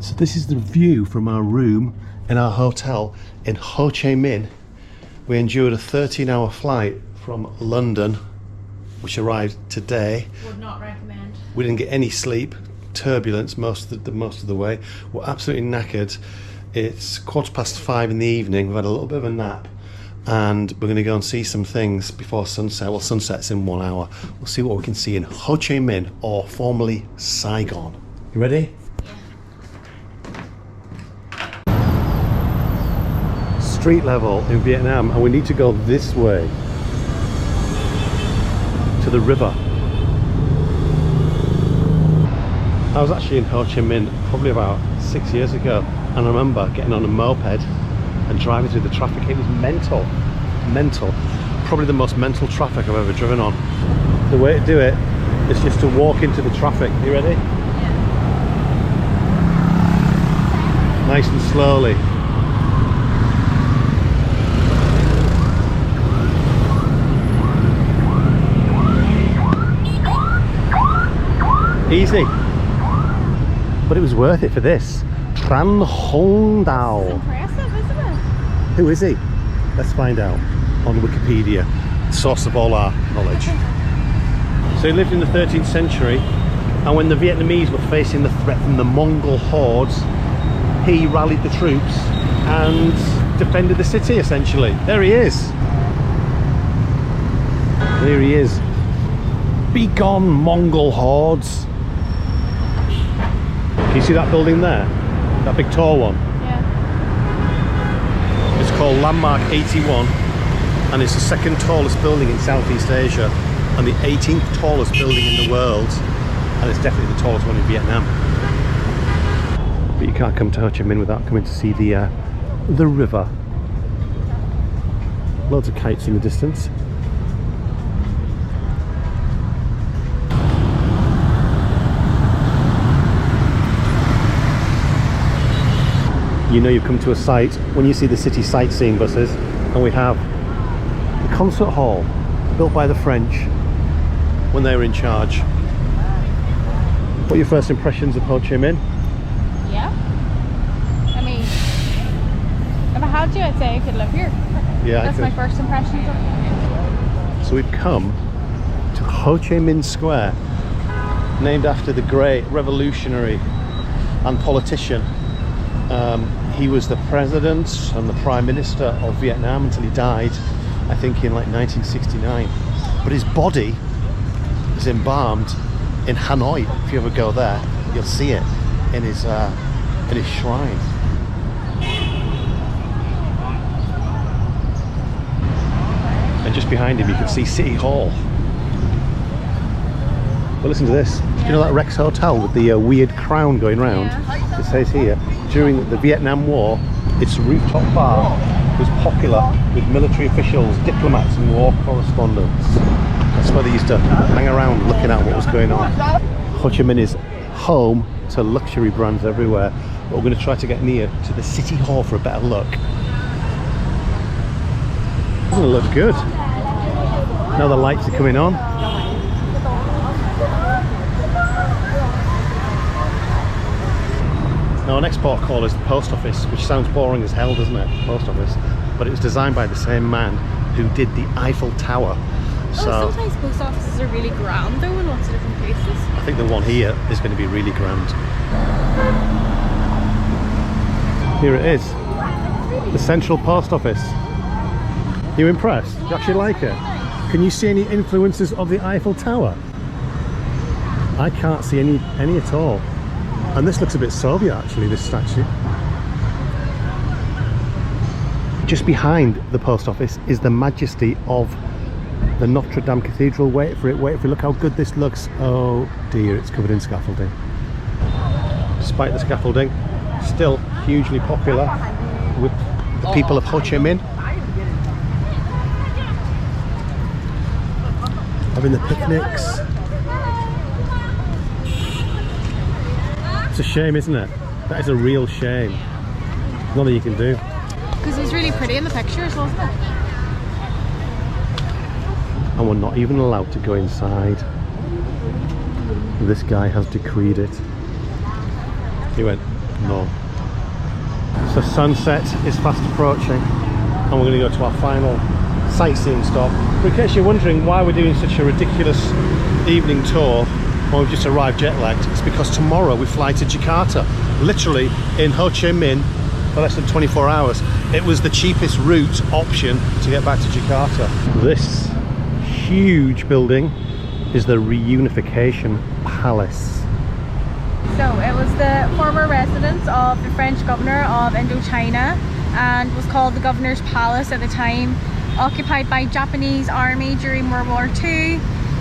So this is the view from our room in our hotel in Ho Chi Minh. We endured a 13-hour flight from London, which arrived today. Would not recommend. We didn't get any sleep, turbulence most of the way. We're absolutely knackered. It's 5:15 in the evening. We've had a little bit of a nap, and we're going to go and see some things before sunset. Well, sunset's in 1 hour. We'll see what we can see in Ho Chi Minh, or formerly Saigon. You ready? Street level in Vietnam, and we need to go this way to the river. I was actually in Ho Chi Minh probably about 6 years ago, and I remember getting on a moped and driving through the traffic. It was mental, probably the most mental traffic I've ever driven on. The way to do it is just to walk into the traffic. You ready? Yeah. Nice and slowly. Easy, but it was worth it for this. Tran Hong Dao. Impressive, isn't it? Who is he? Let's find out on Wikipedia, source of all our knowledge. So he lived in the 13th century, and when the Vietnamese were facing the threat from the Mongol hordes, he rallied the troops and defended the city, essentially. There he is. There he is. Be gone, Mongol hordes. Can you see that building there? That big tall one? Yeah. It's called Landmark 81, and it's the second tallest building in Southeast Asia and the 18th tallest building in the world, and it's definitely the tallest one in Vietnam. But you can't come to Ho Chi Minh without coming to see the river. Loads of kites in the distance. You know you've come to a site when you see the city sightseeing buses, and we have the concert hall built by the French when they were in charge. What are your first impressions of Ho Chi Minh? Yeah. I mean, if I had to, I'd say I could live here. Yeah, that's my first impressions of it. So we've come to Ho Chi Minh Square, named after the great revolutionary and politician. He was the president and the prime minister of Vietnam until he died, I think in like 1969. But his body is embalmed in Hanoi. If you ever go there, you'll see it in his shrine. And just behind him you can see City Hall. But listen to this. You know that Rex Hotel with the weird crown going round? Yeah. It says here, during the Vietnam War, its rooftop bar was popular with military officials, diplomats and war correspondents. That's where they used to hang around looking at what was going on. Ho Chi Minh is home to luxury brands everywhere, but we're going to try to get near to the City Hall for a better look. Doesn't it look good? Now the lights are coming on. Now, our next port of call is the post office, which sounds boring as hell, doesn't it? Post office. But it was designed by the same man who did the Eiffel Tower. So sometimes post offices are really grand though in lots of different places. I think the one here is going to be really grand. Here it is. The Central Post Office. Are you impressed? You actually like it? Can you see any influences of the Eiffel Tower? I can't see any at all. And this looks a bit Soviet actually, this statue. Just behind the post office is the majesty of the Notre Dame Cathedral. Wait for it, look how good this looks. Oh dear, it's covered in scaffolding. Despite the scaffolding, still hugely popular with the people of Ho Chi Minh. Having the picnics. It's a shame, isn't it? That is a real shame. Nothing you can do. Because it's really pretty in the pictures, wasn't it? And we're not even allowed to go inside. This guy has decreed it. He went, No. So sunset is fast approaching, and we're going to go to our final sightseeing stop. But in case you're wondering why we're doing such a ridiculous evening tour when we've just arrived jet lagged, it's because tomorrow we fly to Jakarta, literally in Ho Chi Minh for less than 24 hours. It was the cheapest route option to get back to Jakarta. This huge building is the Reunification Palace. So it was the former residence of the French governor of Indochina and was called the Governor's Palace at the time, occupied by Japanese army during World War II.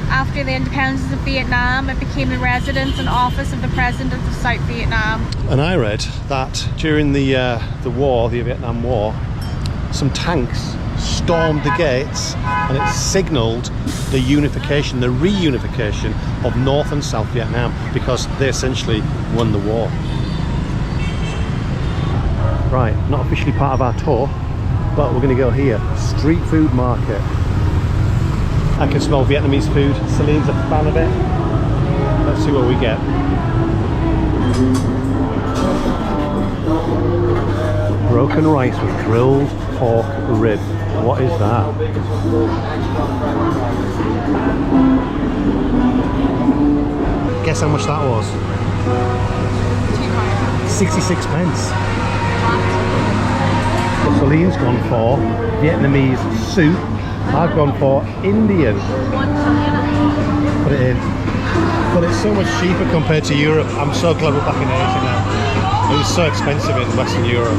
After the independence of Vietnam, it became the residence and office of the President of South Vietnam. And I read that during the war, the Vietnam War, some tanks stormed the gates and it signalled the unification, the reunification of North and South Vietnam, because they essentially won the war. Right, not officially part of our tour, but we're going to go here. Street food market. I can smell Vietnamese food. Celine's a fan of it. Let's see what we get. Broken rice with grilled pork rib. What is that? Guess how much that was? 66 pence. So Celine's gone for Vietnamese soup. I've gone for Indian. Put it in. But it's so much cheaper compared to Europe. I'm so glad we're back in Asia now. It was so expensive in Western Europe.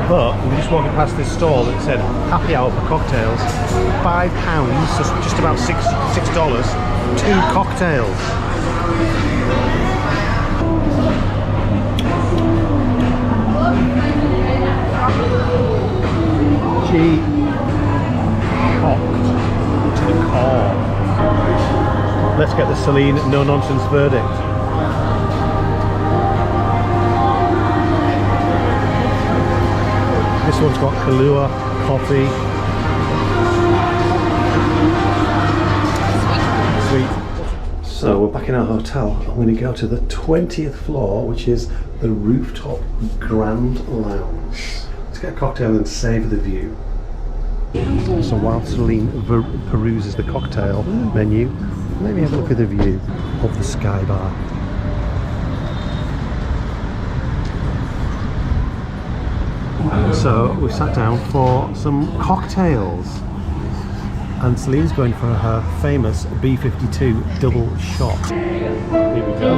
But we were just walking past this stall that said happy hour for cocktails. £5, so just about $6. 2 cocktails. To the core. Let's get the Celine no nonsense verdict. This one's got Kahlua, coffee. Sweet. So we're back in our hotel. I'm going to go to the 20th floor, which is the Rooftop Grand Lounge. Let's get a cocktail and savour the view. So while Celine peruses the cocktail menu, let me have a look at the view of the Sky Bar. So we sat down for some cocktails, and Celine's going for her famous B52 double shot. Here we go.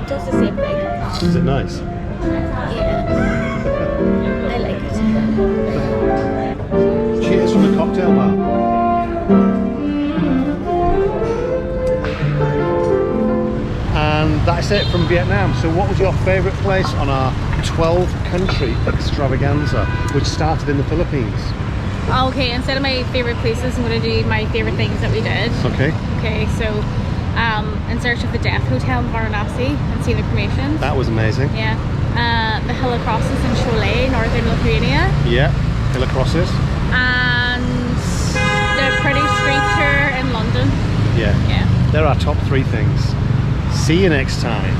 Just the same thing. Is it nice? Yeah. I like it. Cheers from the cocktail bar. And that's it from Vietnam. So what was your favourite place on our 12-country extravaganza, which started in the Philippines? Okay, instead of my favourite places, I'm going to do my favourite things that we did. Okay. Okay, so in search of the Death Hotel in Varanasi and seeing the cremations. That was amazing. Yeah. The Hill of Crosses in Cholet, northern Lithuania. Yeah, Hill of Crosses. And the Pretty Street Tour in London. Yeah. Yeah. They're our top 3 things. See you next time.